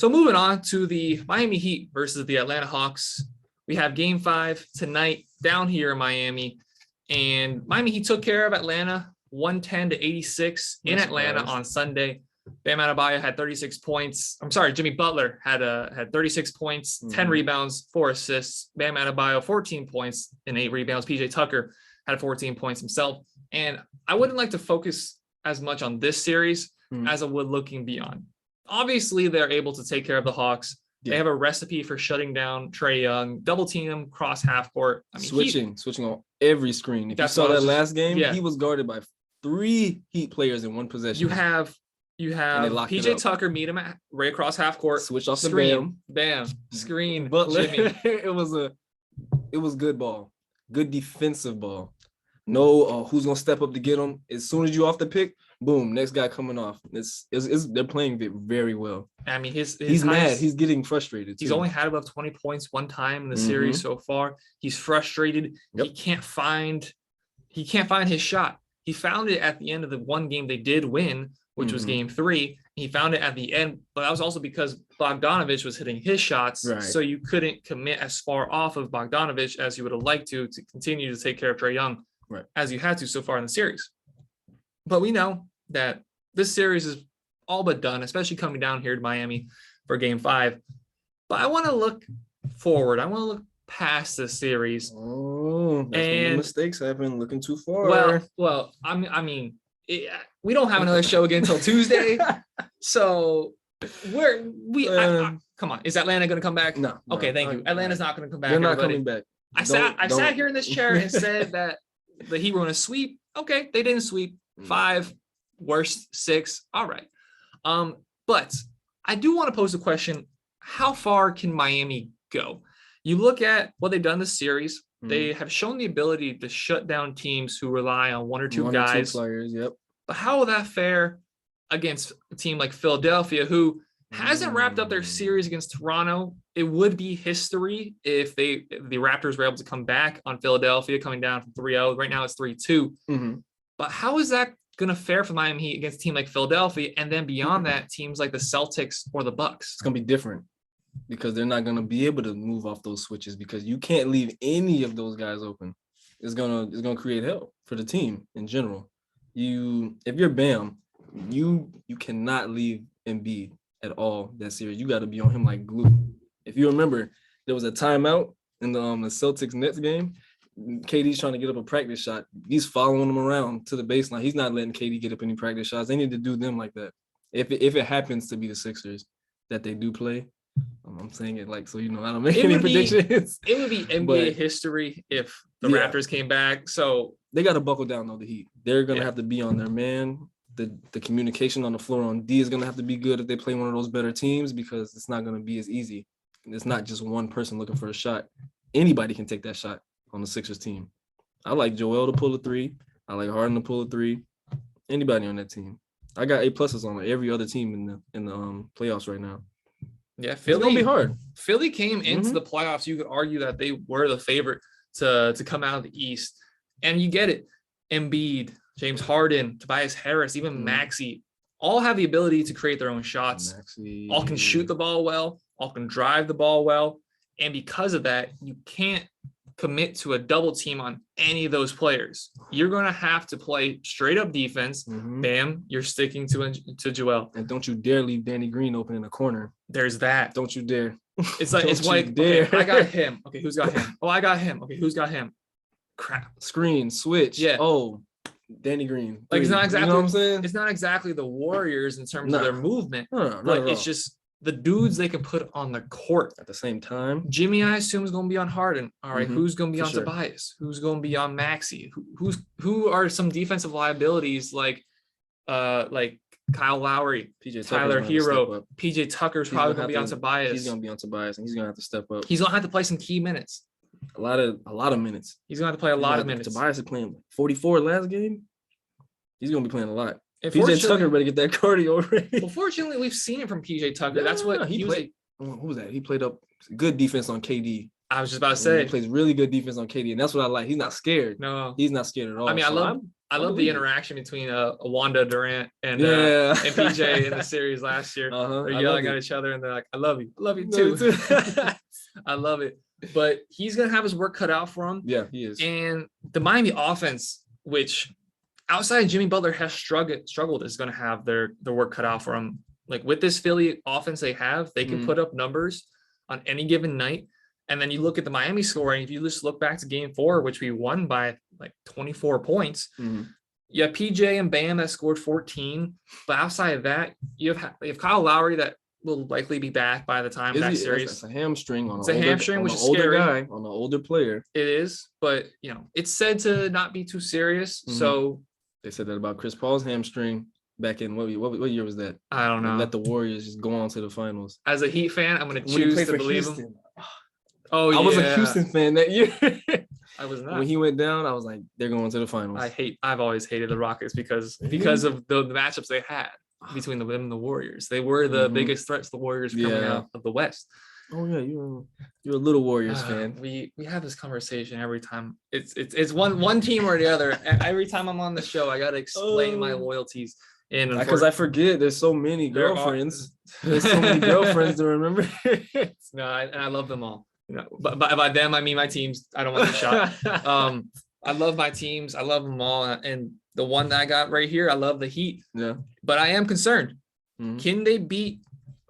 So moving on to the Miami Heat versus the Atlanta Hawks. We have game 5 tonight down here in Miami. And Miami Heat took care of Atlanta 110-86 in Atlanta on Sunday. Bam Adebayo had 36 points. I'm sorry, Jimmy Butler had 36 points, 10 rebounds, 4 assists. Bam Adebayo, 14 points and 8 rebounds. PJ Tucker had 14 points himself. And I wouldn't like to focus as much on this series as I would looking beyond. Obviously, they're able to take care of the Hawks. Yeah. They have a recipe for shutting down Trae Young, double team him, cross half court. I mean, switching on every screen. If you saw that last game, he was guarded by 3 Heat players in one possession. You have PJ Tucker meet him right across half court. Switch off screen, the bam, screen. Butler. it was good ball, good defensive ball. No, who's gonna step up to get him? As soon as you off the pick, boom, next guy coming off. They're playing it very well. I mean, he's mad. He's getting frustrated. He's only had above 20 points one time in the series so far. He's frustrated. Yep. He can't find his shot. He found it at the end of the one game they did win, which was game 3. He found it at the end, but that was also because Bogdanovich was hitting his shots. Right. So you couldn't commit as far off of Bogdanovich as you would have liked to continue to take care of Trae Young. Right. As you had to so far in the series. But we know that this series is all but done, especially coming down here to Miami for game 5. But I want to look forward. I want to look past this series. Oh, that's when the mistakes happen, looking too far. Well, we don't have another show again until Tuesday. So come on. Is Atlanta going to come back? No. Okay, thank you. Atlanta's not going to come back. They're not coming back. I sat here in this chair and said that the Heat were going to sweep. Okay, they didn't sweep. 5, worst 6. All right. But I do want to pose the question, how far can Miami go? You look at what they've done this series. They have shown the ability to shut down teams who rely on one or two guys. 2 players, yep. But how will that fare against a team like Philadelphia, who hasn't wrapped up their series against Toronto? It would be history if the Raptors were able to come back on Philadelphia, coming down from 3-0. Right now it's 3-2. But how is that going to fare for Miami Heat against a team like Philadelphia? And then beyond that, teams like the Celtics or the Bucks? It's going to be different because they're not going to be able to move off those switches because you can't leave any of those guys open. It's gonna create hell for the team in general. If you're Bam, you cannot leave Embiid at all that series. You got to be on him like glue. If you remember, there was a timeout in the Celtics Nets game. KD's trying to get up a practice shot. He's following him around to the baseline. He's not letting KD get up any practice shots. They need to do them like that. If it happens to be the Sixers that they do play, I'm saying it like so I don't make any predictions. It would be NBA history if the Raptors came back. So they got to buckle down though. The Heat, they're gonna have to be on their man. The communication on the floor on D is gonna have to be good if they play one of those better teams because it's not gonna be as easy. It's not just one person looking for a shot. Anybody can take that shot on the Sixers team. I like Joel to pull a 3. I like Harden to pull a 3. Anybody on that team. I got A+ on every other team in the playoffs right now. Yeah, Philly. It's gonna be hard. Philly came into the playoffs. You could argue that they were the favorite to come out of the East, and you get it. Embiid, James Harden, Tobias Harris, even Maxey, all have the ability to create their own shots. All can shoot the ball well. All can drive the ball well, and because of that, you can't commit to a double team on any of those players. You're going to have to play straight up defense. Bam, you're sticking to Joel. And don't you dare leave Danny Green open in the corner. There's that. Don't you dare. It's like okay, I got him. Okay, who's got him? Oh, I got him. Okay, who's got him? Crap. Screen, switch. Yeah. Oh, Danny Green. Like it's not exactly. You know what I'm saying? It's not exactly the Warriors in terms of their movement. No, but it's just the dudes they can put on the court at the same time. Jimmy, I assume, is going to be on Harden. All right, who's going to be on Tobias? Who's going to be on Maxey? Who are some defensive liabilities like Kyle Lowry, Tyler Hero, PJ Tucker's probably going to be on Tobias. He's going to be on Tobias, and he's going to have to step up. He's going to have to play some key minutes. A lot of minutes. He's going to have to play a lot of minutes. Tobias is playing 44 last game. He's going to be playing a lot. PJ Tucker better get that cardio ready. Well, fortunately, we've seen it from PJ Tucker. Yeah, that's what he played. Who was that? He played up good defense on KD. I was just about to say he plays really good defense on KD, and that's what I like. He's not scared. No, he's not scared at all. I mean, I I love the interaction between Wanda Durant and Yeah. and PJ in the series last year. Uh-huh. They're I yelling love at it. each other and they're like, "I love you Me too." I love it. But he's gonna have his work cut out for him. Yeah, he is. And the Miami offense, which outside of Jimmy Butler has struggled, is gonna have their work cut out for him. Like with this Philly offense they have, they can put up numbers on any given night. And then you look at the Miami scoring. If you just look back to Game 4, which we won by like 24 points, you have PJ and Bam that scored 14. But outside of that, you have Kyle Lowry that will likely be back by the time of that series. It's a hamstring on It's a hamstring, which is older scary. guy, on an older player. It is, but it's said to not be too serious. So they said that about Chris Paul's hamstring back in what year was that? I don't know. Let the Warriors just go on to the finals. As a Heat fan, I'm going to choose to believe him. Oh, yeah. I was a Houston fan that year. I was not. When he went down, I was like, they're going to the finals. I've always hated the Rockets because of the matchups they had between them and the Warriors. They were the biggest threats the Warriors coming out of the West. Oh yeah, you're a little Warriors fan. We have this conversation every time. It's one team or the other. Every time I'm on the show, I gotta explain my loyalties. And because I forget, there's so many girlfriends. There's so many girlfriends to remember. No, I love them all. But by them I mean my teams. I don't want the shot. I love my teams. I love them all. And the one that I got right here, I love the Heat. Yeah. But I am concerned. Can they beat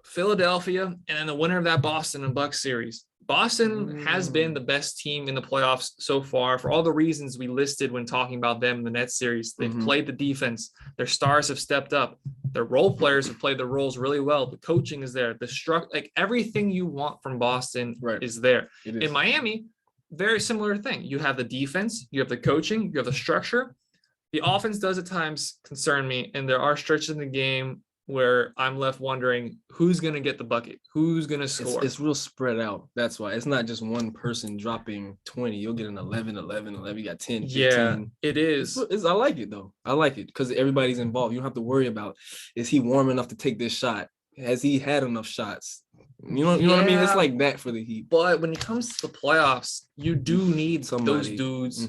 Philadelphia and then the winner of that Boston and Bucks series? Boston has been the best team in the playoffs so far for all the reasons we listed when talking about them in the Nets series. They've played the defense. Their stars have stepped up. Their role players have played their roles really well. The coaching is there. Like everything you want from Boston is there. In Miami, very similar thing. You have the defense, you have the coaching, you have the structure. The offense does at times concern me, and there are stretches in the game where I'm left wondering who's going to get the bucket, who's going to score. It's real spread out. That's why it's not just one person dropping 20. You'll get an 11. You got 10, 15. Yeah, it is. I like it though. I like it because everybody's involved. You don't have to worry about, is he warm enough to take this shot? Has he had enough shots? You know what I mean? It's like that for the Heat. But when it comes to the playoffs, you do need those dudes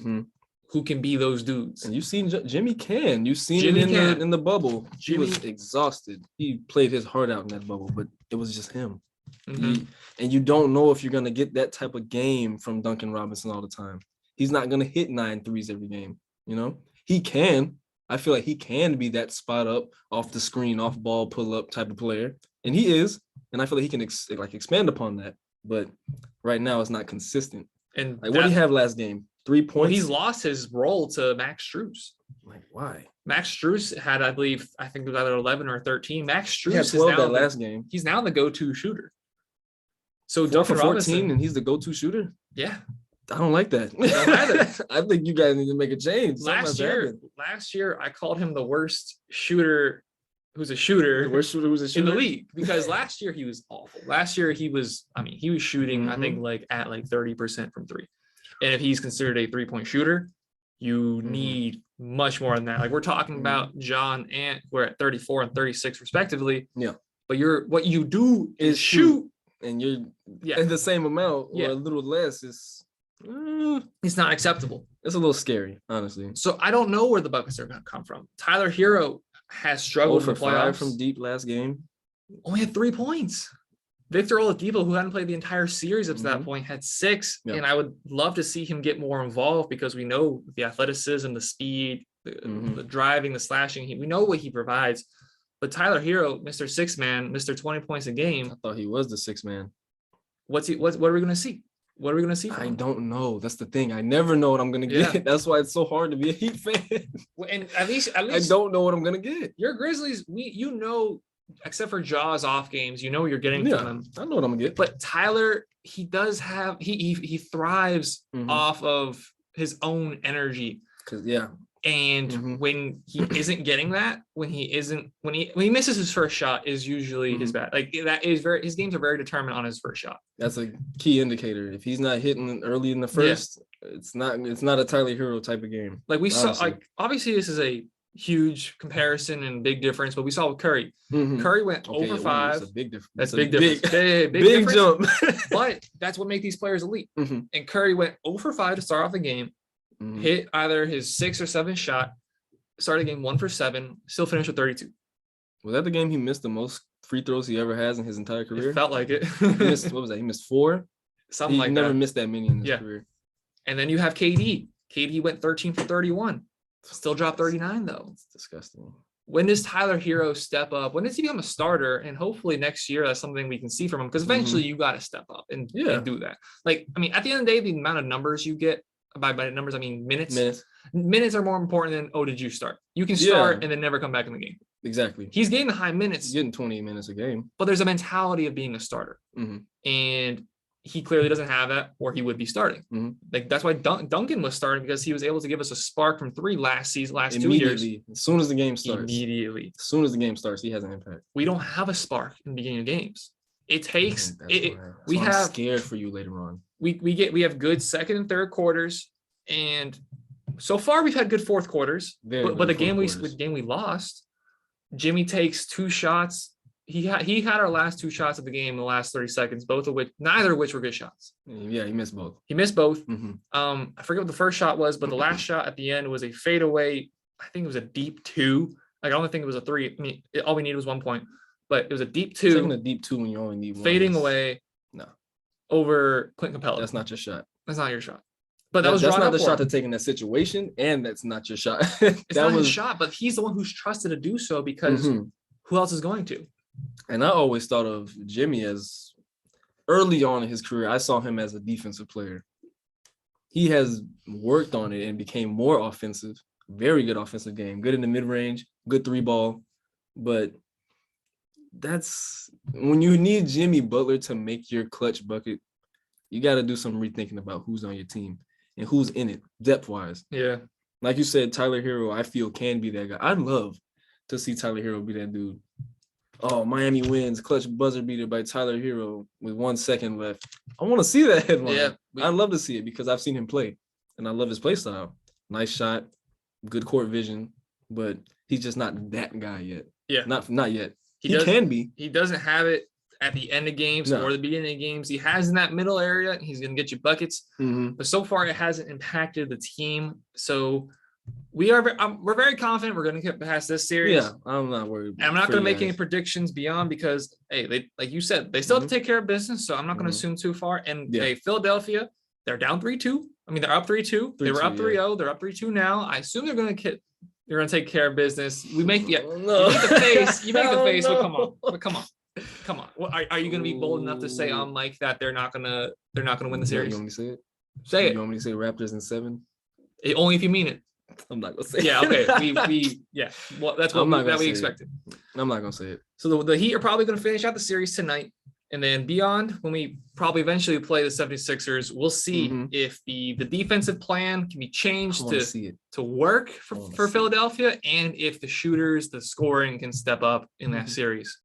who can be those dudes. And you've seen Jimmy can. You've seen it in the bubble. He was exhausted. He played his heart out in that bubble, but it was just him. And you don't know if you're going to get that type of game from Duncan Robinson all the time. He's not going to hit 9 threes every game. He can. I feel like he can be that spot up, off the screen, off ball, pull up type of player. And he is. And I feel like he can expand upon that. But right now it's not consistent. And what did he have last game? 3 points. Well, he's lost his role to Max Strus. Like, why? Max Strus had, I think it was either 11 or 13. Max Strus is now that last game. He's now the go-to shooter. So 4 for 14, and he's the go-to shooter? Yeah. I don't like that. I think you guys need to make a change. Last year, I called him the worst shooter who's a shooter. The worst shooter who's a shooter in the league, because last year he was awful. Last year he was shooting, I think, at 30% from three. And if he's considered a 3-point shooter, you need much more than that. Like we're talking about John Ant, we're at 34 and 36 respectively. Yeah. But what you do is shoot. And you're in the same amount or a little less. It's not acceptable. It's a little scary, honestly. So I don't know where the buckets are going to come from. Tyler Hero has struggled in the playoffs. From deep last game. Only had 3 points. Victor Oladipo, who hadn't played the entire series up to that point, had 6. Yeah. And I would love to see him get more involved because we know the athleticism, the speed, the driving, the slashing. We know what he provides. But Tyler Hero, Mr. 6-man, Mr. 20 points a game. I thought he was the 6-man. What are we going to see? What are we going to see from him? I don't know. That's the thing. I never know what I'm going to get. Yeah. That's why it's so hard to be a Heat fan. And at least I don't know what I'm going to get. Your Grizzlies, except for Jaws off games, what you're getting from them. I know what I'm going to get. But Tyler, he does have, he thrives off of his own energy. And when he isn't getting that, when he misses his first shot is usually his bad. Like that is his games are very determined on his first shot. That's a key indicator. If he's not hitting early in the first, it's not a Tyler Hero type of game. Like we saw, obviously this is a huge comparison and big difference, but we saw with Curry. Curry went 0 for 5. That's a big difference. That's a big difference. Big jump. But that's what makes these players elite. And Curry went 0 for 5 to start off the game. Hit either his 6th or 7th shot, started game 1 for 7, still finished with 32. Was that the game he missed the most free throws he ever has in his entire career? It felt like it. He missed, what was that? He missed 4? Something he like never that. missed that many in his Yeah. career. And then you have KD. KD went 13 for 31. Still dropped 39 though. It's disgusting. When does Tyler Hero step up? When does he become a starter? And hopefully next year that's something we can see from him, because eventually you got to step up and do that. Like, I mean, at the end of the day, the amount of numbers you get, by numbers I mean minutes. Minutes are more important than, oh, did you start? You can start and then never come back in the game. Exactly. He's getting the high minutes. He's getting 20 minutes a game. But there's a mentality of being a starter. And he clearly doesn't have that, or he would be starting. Like, that's why Duncan was starting, because he was able to give us a spark from 3 last 2 years. As soon as the game starts. Immediately. As soon as the game starts, he has an impact. We don't have a spark in the beginning of games. It takes we have I'm scared for you later on. We have good second and third quarters, and so far we've had good fourth quarters. But the game we lost, Jimmy takes 2 shots. He had our last 2 shots of the game in the last 30 seconds, neither of which were good shots. Yeah, he missed both. I forget what the first shot was, but the last shot at the end was a fadeaway. I think it was a deep 2. Like, I don't think it was a 3. I mean, all we needed was 1 point, but it was a deep 2. Taking a deep 2 when you only need 1. Fading away. No. Over Clint Capella. That's not your shot. That's not your shot. But that's not the shot to take in that situation, and that's not your shot. It's not his shot, but he's the one who's trusted to do so, because who else is going to? And I always thought of Jimmy as, early on in his career, I saw him as a defensive player. He has worked on it and became more offensive. Very good offensive game. Good in the mid-range, good 3-ball. But that's when you need Jimmy Butler to make your clutch bucket, you got to do some rethinking about who's on your team and who's in it, depth-wise. Yeah. Like you said, Tyler Hero, I feel, can be that guy. I'd love to see Tyler Hero be that dude. Oh, Miami wins, clutch buzzer beater by Tyler Hero with 1 second left. I want to see that headline. Yeah, I'd love to see it, because I've seen him play, and I love his play style. Nice shot, good court vision, but he's just not that guy yet. Yeah. Not yet. He can be. He doesn't have it at the end of games or the beginning of games. He has in that middle area. He's going to get you buckets. But so far, it hasn't impacted the team. So we're very confident we're going to get past this series. Yeah, I'm not worried. And I'm not going to make any predictions beyond, because, hey, they, like you said, they still have to take care of business. So I'm not going to assume too far. And hey, Philadelphia, they're down 3-2. I mean, they're up 3-2. They were up 3-0. They're up 3-2 now. I assume they're going to take care of business. We make you make the face. You make the face. But come on. Are you going to be bold enough to say on Mike that they're not going to win the series? You want me to say it? Say it. You want me to say Raptors in 7? Only if you mean it. I'm not gonna say it. Yeah, okay. Well, that's what we expected. I'm not gonna say it. So the Heat are probably going to finish out the series tonight. And then beyond, when we probably eventually play the 76ers, we'll see if the defensive plan can be changed to work for Philadelphia, and if the shooters, the scoring can step up in that series.